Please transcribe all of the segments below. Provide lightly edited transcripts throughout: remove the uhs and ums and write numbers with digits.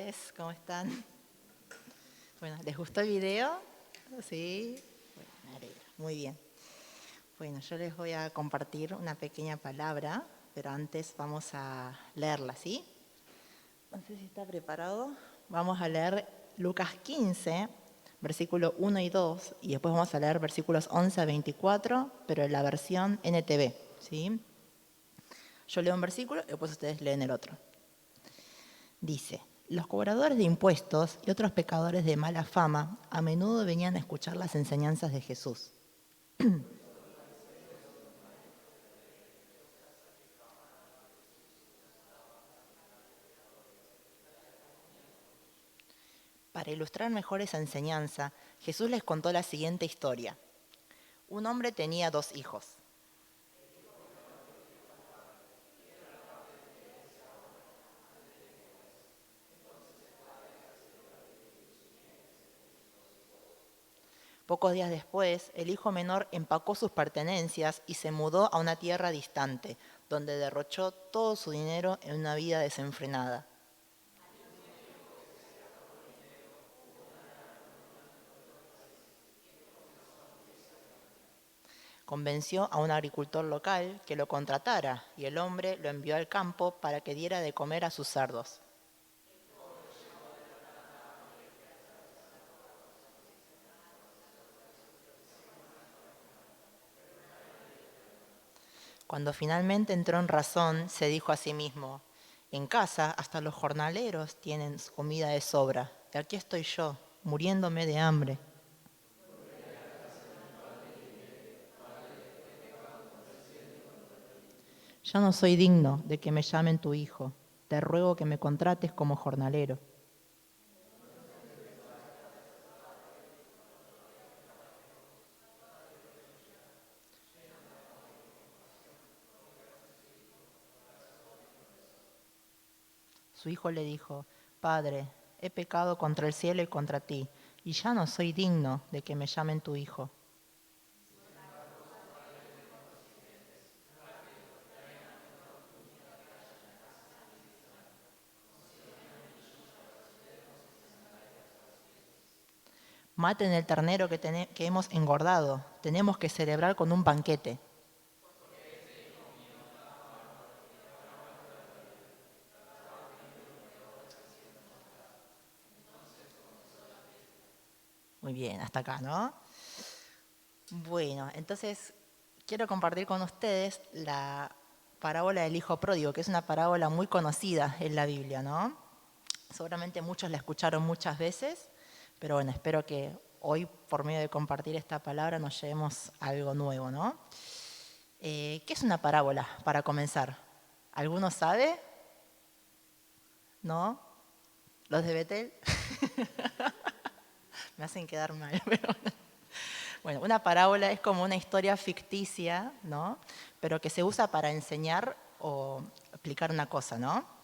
noches, ¿cómo están? Bueno, ¿les gustó el video? Sí. Bueno, me alegro. Muy bien. Bueno, yo les voy a compartir una pequeña palabra, pero antes vamos a leerla, ¿sí? No sé si está preparado. Vamos a leer Lucas 15, versículo 1 y 2, y después vamos a leer versículos 11 a 24, pero en la versión NTV, ¿sí? Yo leo un versículo y después ustedes leen el otro. Dice: los cobradores de impuestos y otros pecadores de mala fama a menudo venían a escuchar las enseñanzas de Jesús. Para ilustrar mejor esa enseñanza, Jesús les contó la siguiente historia. Un hombre tenía 2 hijos. Pocos días después, el hijo menor empacó sus pertenencias y se mudó a una tierra distante, donde derrochó todo su dinero en una vida desenfrenada. Convenció a un agricultor local que lo contratara y el hombre lo envió al campo para que diera de comer a sus cerdos. Cuando finalmente entró en razón, se dijo a sí mismo: en casa hasta los jornaleros tienen comida de sobra, y aquí estoy yo, muriéndome de hambre. Ya no soy digno de que me llamen tu hijo, te ruego que me contrates como jornalero. Su hijo le dijo: Padre, he pecado contra el cielo y contra ti, y ya no soy digno de que me llamen tu hijo. Maten el ternero que hemos engordado, tenemos que celebrar con un banquete. Muy bien, hasta acá, ¿no? Bueno, entonces quiero compartir con ustedes la parábola del hijo pródigo, que es una parábola muy conocida en la Biblia, ¿no? Seguramente muchos la escucharon muchas veces, pero bueno, espero que hoy, por medio de compartir esta palabra, nos llevemos a algo nuevo, ¿no? ¿Qué es una parábola, para comenzar? ¿Alguno sabe? ¿No? ¿Los de Betel? Me hacen quedar mal, pero bueno, una parábola es como una historia ficticia, ¿no? Pero que se usa para enseñar o explicar una cosa, ¿no?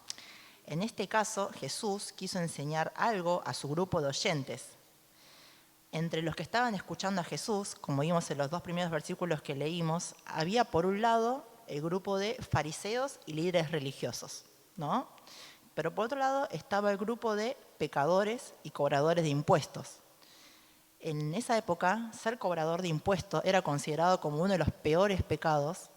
En este caso, Jesús quiso enseñar algo a su grupo de oyentes. Entre los que estaban escuchando a Jesús, como vimos en los 2 primeros versículos que leímos, había por un lado el grupo de fariseos y líderes religiosos, ¿no? Pero por otro lado estaba el grupo de pecadores y cobradores de impuestos. En esa época, ser cobrador de impuestos era considerado como uno de los peores pecados,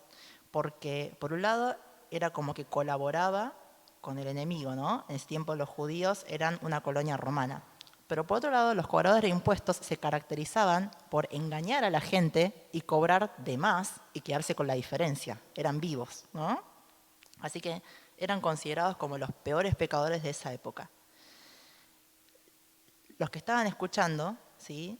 porque por un lado era como que colaboraba con el enemigo, ¿no? En ese tiempo los judíos eran una colonia romana. Pero por otro lado, los cobradores de impuestos se caracterizaban por engañar a la gente y cobrar de más y quedarse con la diferencia. Eran vivos, ¿no? Así que eran considerados como los peores pecadores de esa época. Los que estaban escuchando, ¿sí?,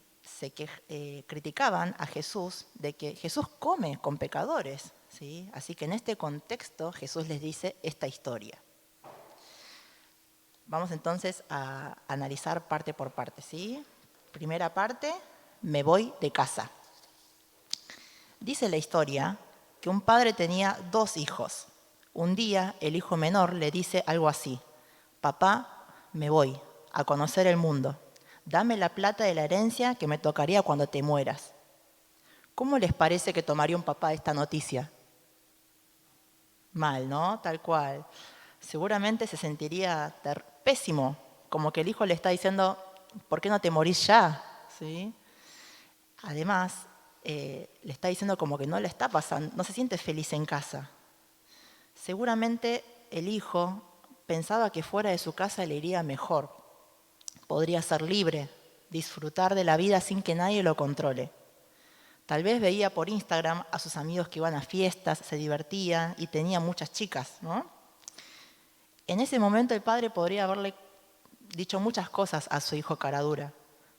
criticaban a Jesús de que Jesús come con pecadores, ¿sí? Así que en este contexto Jesús les dice esta historia. Vamos entonces a analizar parte por parte, ¿sí? Primera parte: me voy de casa. Dice la historia que un padre tenía 2 hijos. Un día el hijo menor le dice algo así: papá, me voy a conocer el mundo. Dame la plata de la herencia que me tocaría cuando te mueras. ¿Cómo les parece que tomaría un papá esta noticia? Mal, ¿no? Tal cual. Seguramente se sentiría pésimo como que el hijo le está diciendo, ¿por qué no te morís ya? ¿Sí? Además, le está diciendo como que no le está pasando, no se siente feliz en casa. Seguramente el hijo pensaba que fuera de su casa le iría mejor. Podría ser libre, disfrutar de la vida sin que nadie lo controle. Tal vez veía por Instagram a sus amigos que iban a fiestas, se divertían y tenía muchas chicas, ¿no? En ese momento el padre podría haberle dicho muchas cosas a su hijo caradura.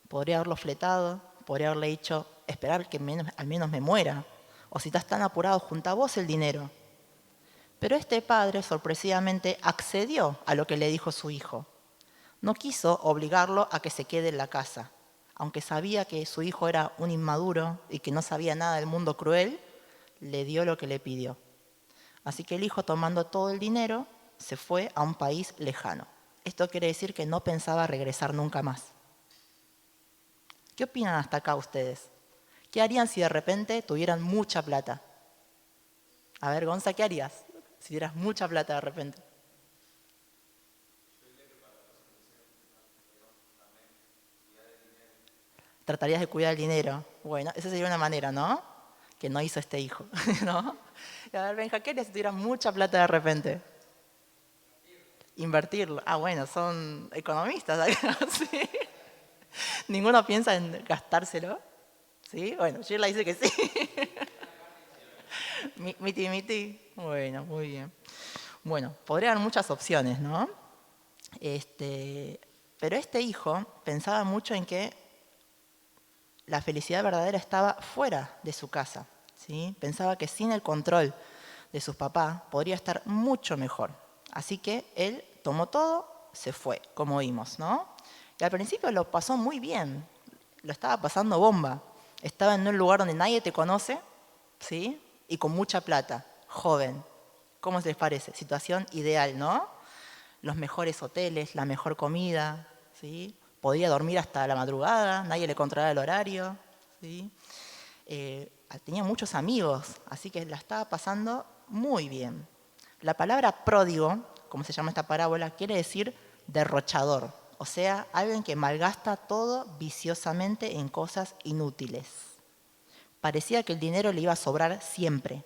Podría haberlo fletado, podría haberle dicho, esperar que al menos me muera. O si estás tan apurado, junta vos el dinero. Pero este padre sorpresivamente accedió a lo que le dijo su hijo. No quiso obligarlo a que se quede en la casa. Aunque sabía que su hijo era un inmaduro y que no sabía nada del mundo cruel, le dio lo que le pidió. Así que el hijo, tomando todo el dinero, se fue a un país lejano. Esto quiere decir que no pensaba regresar nunca más. ¿Qué opinan hasta acá ustedes? ¿Qué harían si de repente tuvieran mucha plata? A ver, Gonza, ¿qué harías si tuvieras mucha plata de repente? Tratarías de cuidar el dinero. Bueno, esa sería una manera, ¿no? Que no hizo este hijo, ¿no? Y a ver, Benja, ¿qué harías si tuvieras mucha plata de repente? Invertirlo. Ah, bueno, son economistas, ¿sí? ¿Ninguno piensa en gastárselo? ¿Sí? Bueno, Sheila dice que sí. Miti, miti. Bueno, muy bien. Bueno, podría haber muchas opciones, ¿no? Pero este hijo pensaba mucho en que la felicidad verdadera estaba fuera de su casa, ¿sí? Pensaba que sin el control de sus papás podría estar mucho mejor. Así que él tomó todo, se fue, como vimos, ¿no? Y al principio lo pasó muy bien, lo estaba pasando bomba. Estaba en un lugar donde nadie te conoce, ¿sí? Y con mucha plata, joven. ¿Cómo se les parece? Situación ideal, ¿no? Los mejores hoteles, la mejor comida, ¿sí? Podía dormir hasta la madrugada, nadie le controlaba el horario, ¿sí? Tenía muchos amigos, así que la estaba pasando muy bien. La palabra pródigo, como se llama esta parábola, quiere decir derrochador, o sea, alguien que malgasta todo viciosamente en cosas inútiles. Parecía que el dinero le iba a sobrar siempre,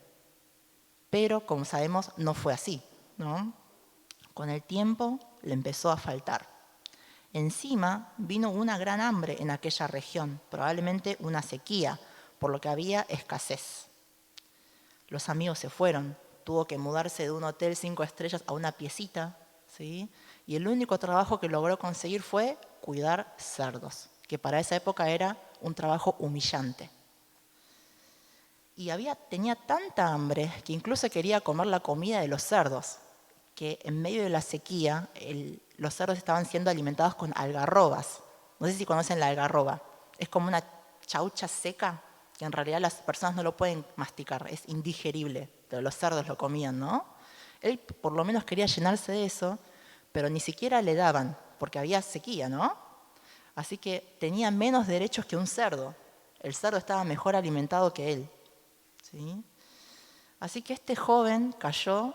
pero como sabemos no fue así, ¿no? Con el tiempo le empezó a faltar. Encima vino una gran hambre en aquella región, probablemente una sequía, por lo que había escasez. Los amigos se fueron, tuvo que mudarse de un hotel 5 estrellas a una piecita, ¿sí? Y el único trabajo que logró conseguir fue cuidar cerdos, que para esa época era un trabajo humillante. Y tenía tanta hambre que incluso quería comer la comida de los cerdos, que en medio de la sequía los cerdos estaban siendo alimentados con algarrobas. No sé si conocen la algarroba. Es como una chaucha seca que en realidad las personas no lo pueden masticar, es indigerible, pero los cerdos lo comían, ¿no? Él por lo menos quería llenarse de eso, pero ni siquiera le daban, porque había sequía, ¿no? Así que tenía menos derechos que un cerdo. El cerdo estaba mejor alimentado que él, ¿sí? Así que este joven cayó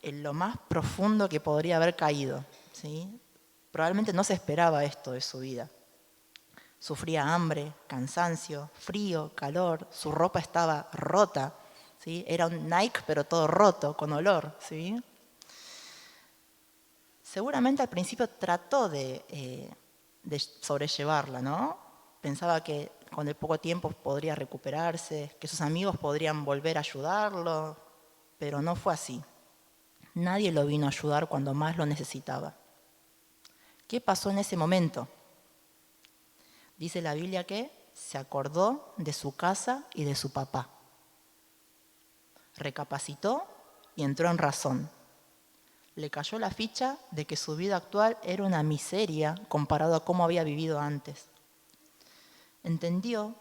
en lo más profundo que podría haber caído, ¿sí? Probablemente no se esperaba esto de su vida. Sufría hambre, cansancio, frío, calor, su ropa estaba rota, ¿sí? Era un Nike pero todo roto, con olor, ¿sí? Seguramente al principio trató de sobrellevarla, ¿no? Pensaba que con el poco tiempo podría recuperarse, que sus amigos podrían volver a ayudarlo, pero no fue así. Nadie lo vino a ayudar cuando más lo necesitaba. ¿Qué pasó en ese momento? Dice la Biblia que se acordó de su casa y de su papá. Recapacitó y entró en razón. Le cayó la ficha de que su vida actual era una miseria comparado a cómo había vivido antes. Entendió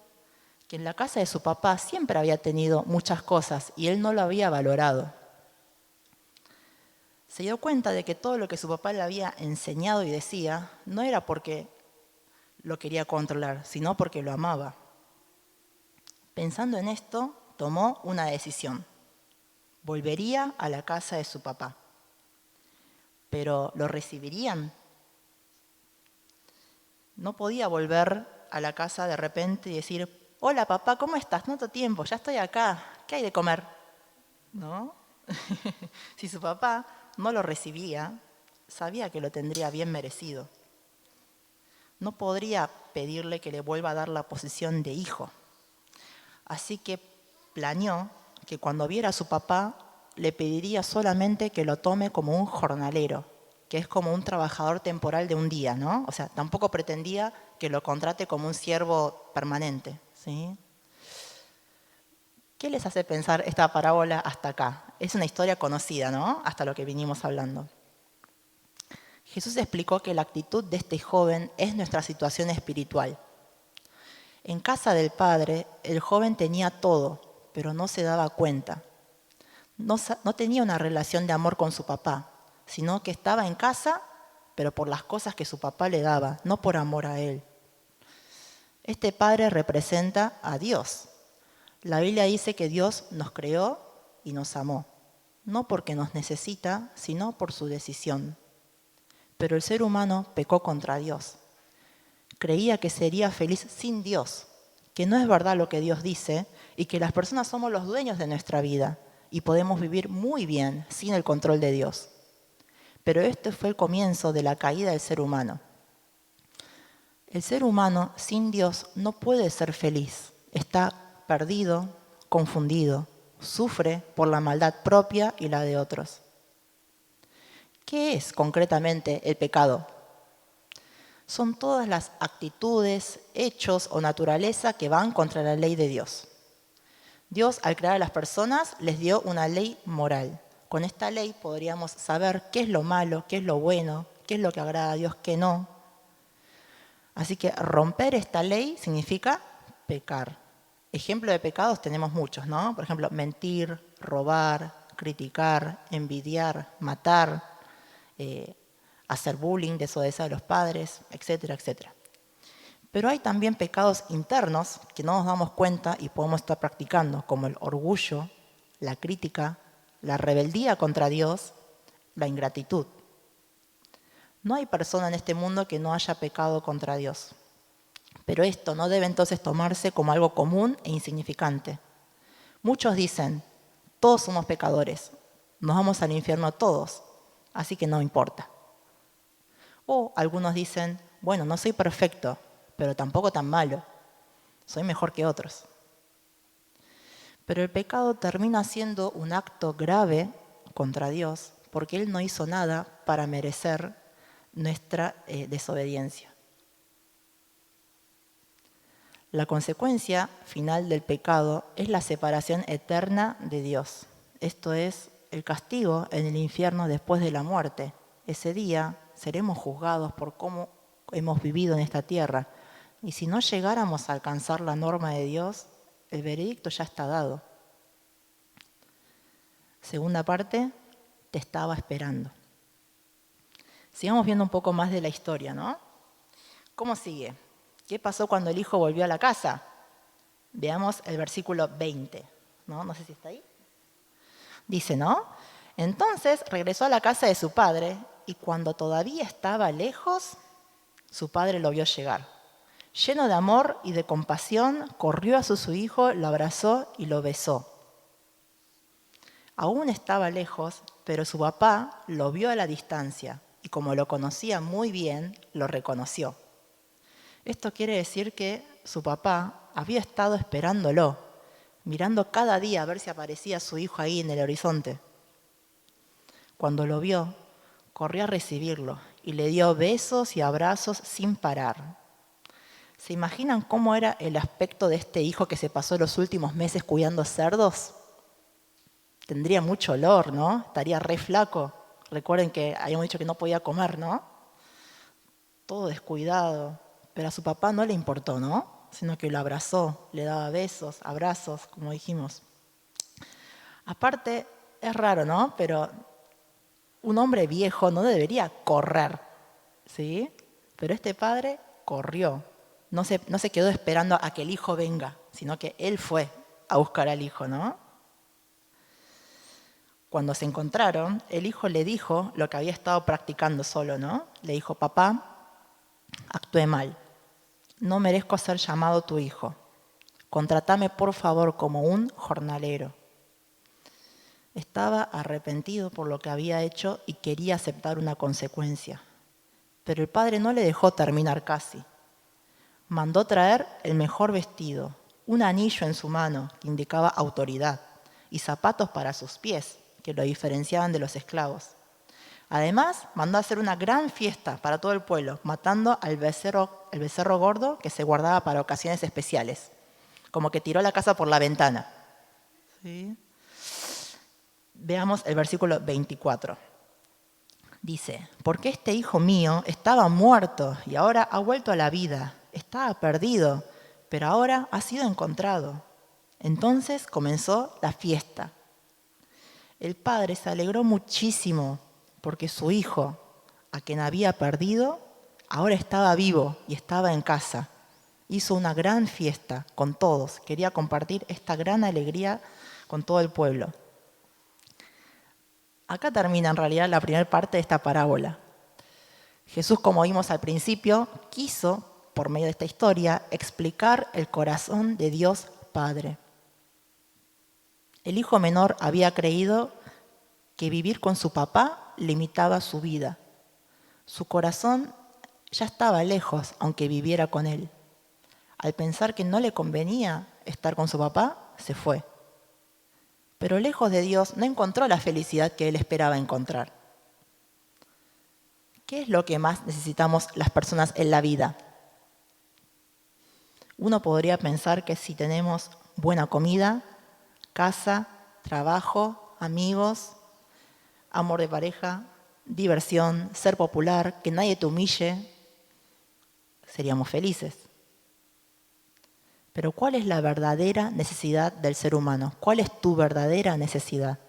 que en la casa de su papá siempre había tenido muchas cosas y él no lo había valorado. Se dio cuenta de que todo lo que su papá le había enseñado y decía no era porque lo quería controlar, sino porque lo amaba. Pensando en esto, tomó una decisión. Volvería a la casa de su papá. ¿Pero lo recibirían? No podía volver a la casa de repente y decir, hola papá, ¿cómo estás? Tanto tiempo, ya estoy acá, ¿qué hay de comer? ¿No? Si su papá no lo recibía, sabía que lo tendría bien merecido. No podría pedirle que le vuelva a dar la posición de hijo. Así que planeó que cuando viera a su papá, le pediría solamente que lo tome como un jornalero, que es como un trabajador temporal de un día, ¿no? O sea, tampoco pretendía que lo contrate como un siervo permanente, ¿sí? ¿Qué les hace pensar esta parábola hasta acá? Es una historia conocida, ¿no? Hasta lo que vinimos hablando. Jesús explicó que la actitud de este joven es nuestra situación espiritual. En casa del Padre, el joven tenía todo, pero no se daba cuenta. No tenía una relación de amor con su papá, sino que estaba en casa, pero por las cosas que su papá le daba, no por amor a él. Este padre representa a Dios. La Biblia dice que Dios nos creó y nos amó, no porque nos necesita, sino por su decisión. Pero el ser humano pecó contra Dios. Creía que sería feliz sin Dios, que no es verdad lo que Dios dice y que las personas somos los dueños de nuestra vida y podemos vivir muy bien sin el control de Dios. Pero este fue el comienzo de la caída del ser humano. El ser humano sin Dios no puede ser feliz. Está perdido, confundido, sufre por la maldad propia y la de otros. ¿Qué es concretamente el pecado? Son todas las actitudes, hechos o naturaleza que van contra la ley de Dios. Dios, al crear a las personas, les dio una ley moral. Con esta ley podríamos saber qué es lo malo, qué es lo bueno, qué es lo que agrada a Dios, qué no. Así que romper esta ley significa pecar. Ejemplos de pecados tenemos muchos, ¿no? Por ejemplo, mentir, robar, criticar, envidiar, matar, hacer bullying, desobedecer a los padres, etcétera, etcétera. Pero hay también pecados internos que no nos damos cuenta y podemos estar practicando, como el orgullo, la crítica, la rebeldía contra Dios, la ingratitud. No hay persona en este mundo que no haya pecado contra Dios. Pero esto no debe entonces tomarse como algo común e insignificante. Muchos dicen, todos somos pecadores, nos vamos al infierno todos, así que no importa. O algunos dicen, bueno, no soy perfecto, pero tampoco tan malo, soy mejor que otros. Pero el pecado termina siendo un acto grave contra Dios porque Él no hizo nada para merecer nuestra desobediencia. La consecuencia final del pecado es la separación eterna de Dios. Esto es el castigo en el infierno después de la muerte. Ese día seremos juzgados por cómo hemos vivido en esta tierra. Y si no llegáramos a alcanzar la norma de Dios, el veredicto ya está dado. Segunda parte, te estaba esperando. Sigamos viendo un poco más de la historia, ¿no? ¿Cómo sigue? ¿Qué pasó cuando el hijo volvió a la casa? Veamos el versículo 20, ¿no? No sé si está ahí. Dice, ¿no? Entonces regresó a la casa de su padre y cuando todavía estaba lejos, su padre lo vio llegar. Lleno de amor y de compasión, corrió a su hijo, lo abrazó y lo besó. Aún estaba lejos, pero su papá lo vio a la distancia y como lo conocía muy bien, lo reconoció. Esto quiere decir que su papá había estado esperándolo, mirando cada día a ver si aparecía su hijo ahí en el horizonte. Cuando lo vio, corrió a recibirlo y le dio besos y abrazos sin parar. ¿Se imaginan cómo era el aspecto de este hijo que se pasó los últimos meses cuidando cerdos? Tendría mucho olor, ¿no? Estaría re flaco. Recuerden que habíamos dicho que no podía comer, ¿no? Todo descuidado. Pero a su papá no le importó, ¿no? Sino que lo abrazó, le daba besos, abrazos, como dijimos. Aparte, es raro, ¿no? Pero un hombre viejo no debería correr, ¿sí? Pero este padre corrió. No se quedó esperando a que el hijo venga, sino que él fue a buscar al hijo, ¿no? Cuando se encontraron, el hijo le dijo lo que había estado practicando solo, ¿no? Le dijo, papá, actué mal. no merezco ser llamado tu hijo. Contratame por favor como un jornalero. Estaba arrepentido por lo que había hecho y quería aceptar una consecuencia. Pero el padre no le dejó terminar casi. Mandó traer el mejor vestido, un anillo en su mano que indicaba autoridad y zapatos para sus pies que lo diferenciaban de los esclavos. Además, mandó hacer una gran fiesta para todo el pueblo, matando el becerro gordo que se guardaba para ocasiones especiales, como que tiró la casa por la ventana. ¿Sí? Veamos el versículo 24. Dice, porque este hijo mío estaba muerto y ahora ha vuelto a la vida. Estaba perdido, pero ahora ha sido encontrado. Entonces comenzó la fiesta. El padre se alegró muchísimo porque su hijo, a quien había perdido, ahora estaba vivo y estaba en casa. Hizo una gran fiesta con todos. Quería compartir esta gran alegría con todo el pueblo. Acá termina en realidad la primera parte de esta parábola. Jesús, como vimos al principio, quiso, por medio de esta historia, explicar el corazón de Dios Padre. El hijo menor había creído que vivir con su papá limitaba su vida. Su corazón ya estaba lejos, aunque viviera con él. Al pensar que no le convenía estar con su papá, se fue. Pero lejos de Dios no encontró la felicidad que él esperaba encontrar. ¿Qué es lo que más necesitamos las personas en la vida? Uno podría pensar que si tenemos buena comida, casa, trabajo, amigos, amor de pareja, diversión, ser popular, que nadie te humille, seríamos felices. Pero ¿cuál es la verdadera necesidad del ser humano? ¿Cuál es tu verdadera necesidad?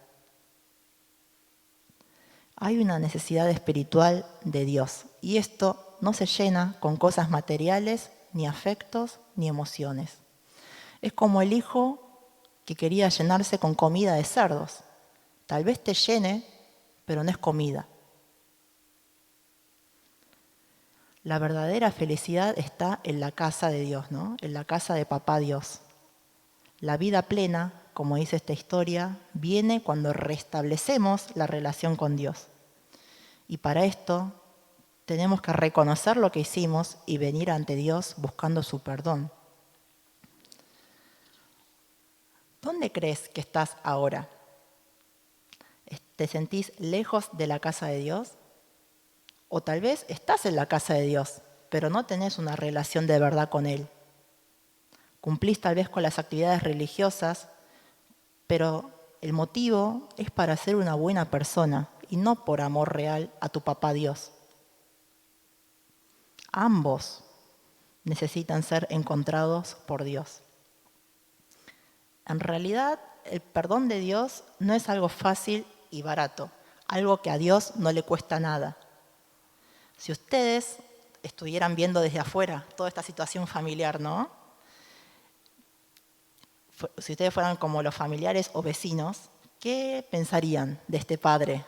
Hay una necesidad espiritual de Dios y esto no se llena con cosas materiales, ni afectos, ni emociones. Es como el hijo que quería llenarse con comida de cerdos. Tal vez te llene, pero no es comida. La verdadera felicidad está en la casa de Dios, ¿no? En la casa de Papá Dios. La vida plena, como dice esta historia, viene cuando restablecemos la relación con Dios. Y para esto tenemos que reconocer lo que hicimos y venir ante Dios buscando su perdón. ¿Dónde crees que estás ahora? ¿Te sentís lejos de la casa de Dios? O tal vez estás en la casa de Dios, pero no tenés una relación de verdad con Él. Cumplís tal vez con las actividades religiosas, pero el motivo es para ser una buena persona y no por amor real a tu papá Dios. Ambos necesitan ser encontrados por Dios. En realidad, el perdón de Dios no es algo fácil y barato, algo que a Dios no le cuesta nada. Si ustedes estuvieran viendo desde afuera toda esta situación familiar, ¿no? Si ustedes fueran como los familiares o vecinos, ¿qué pensarían de este padre?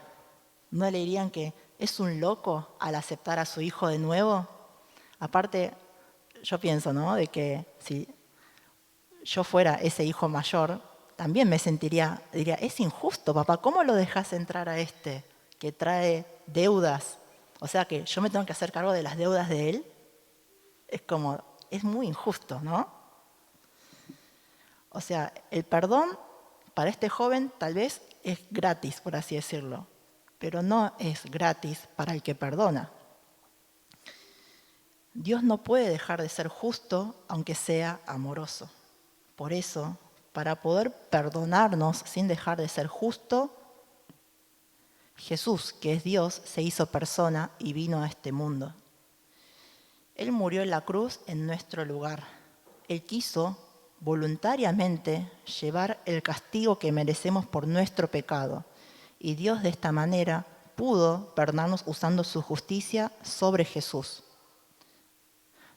¿No le dirían que es un loco al aceptar a su hijo de nuevo? Aparte, yo pienso, ¿no? De que si yo fuera ese hijo mayor, también me diría, es injusto, papá, ¿cómo lo dejas entrar a este que trae deudas? O sea que yo me tengo que hacer cargo de las deudas de él. Es muy injusto, ¿no? O sea, el perdón para este joven tal vez es gratis, por así decirlo, pero no es gratis para el que perdona. Dios no puede dejar de ser justo aunque sea amoroso. Por eso, para poder perdonarnos sin dejar de ser justo, Jesús, que es Dios, se hizo persona y vino a este mundo. Él murió en la cruz en nuestro lugar. Él quiso voluntariamente llevar el castigo que merecemos por nuestro pecado. Y Dios de esta manera pudo perdonarnos usando su justicia sobre Jesús.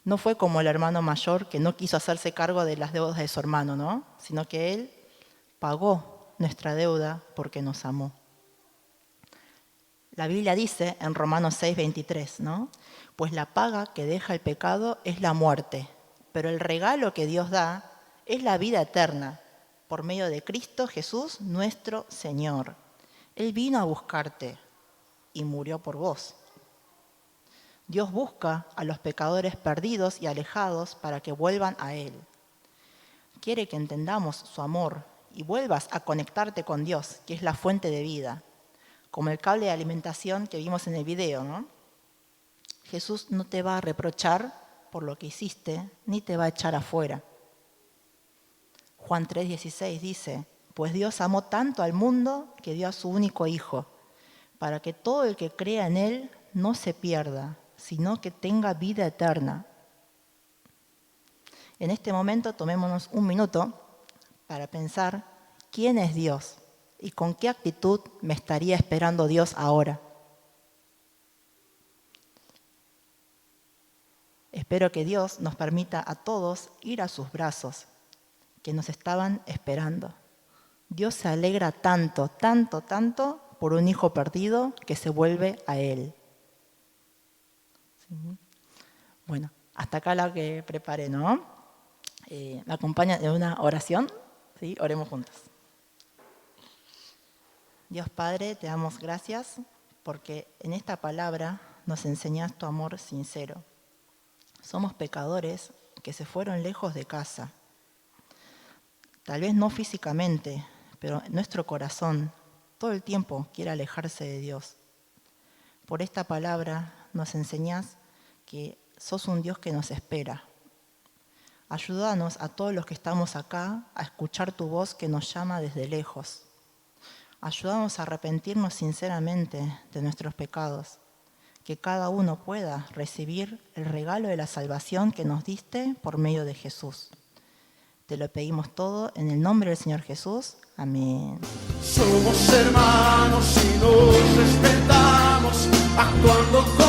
No fue como el hermano mayor que no quiso hacerse cargo de las deudas de su hermano, ¿no? Sino que él pagó nuestra deuda porque nos amó. La Biblia dice en Romanos 6:23, ¿no? Pues la paga que deja el pecado es la muerte, pero el regalo que Dios da es la vida eterna por medio de Cristo Jesús, nuestro Señor. Él vino a buscarte y murió por vos. Dios busca a los pecadores perdidos y alejados para que vuelvan a Él. Quiere que entendamos su amor y vuelvas a conectarte con Dios, que es la fuente de vida, como el cable de alimentación que vimos en el video, ¿no? Jesús no te va a reprochar por lo que hiciste, ni te va a echar afuera. Juan 3:16 dice, pues Dios amó tanto al mundo que dio a su único Hijo, para que todo el que crea en Él no se pierda, sino que tenga vida eterna. En este momento tomémonos un minuto para pensar quién es Dios y con qué actitud me estaría esperando Dios ahora. Espero que Dios nos permita a todos ir a sus brazos, que nos estaban esperando. Dios se alegra tanto, tanto, tanto por un hijo perdido que se vuelve a Él. ¿Sí? Bueno, hasta acá la que preparé, ¿no? Me acompaña en una oración, ¿sí? Oremos juntos. Dios Padre, te damos gracias porque en esta palabra nos enseñas tu amor sincero. Somos pecadores que se fueron lejos de casa. Tal vez no físicamente, pero nuestro corazón todo el tiempo quiere alejarse de Dios. Por esta palabra nos enseñás que sos un Dios que nos espera. Ayúdanos a todos los que estamos acá a escuchar tu voz que nos llama desde lejos. Ayúdanos a arrepentirnos sinceramente de nuestros pecados, que cada uno pueda recibir el regalo de la salvación que nos diste por medio de Jesús. Te lo pedimos todo en el nombre del Señor Jesús. Amén. Somos hermanos y nos respetamos, actuando con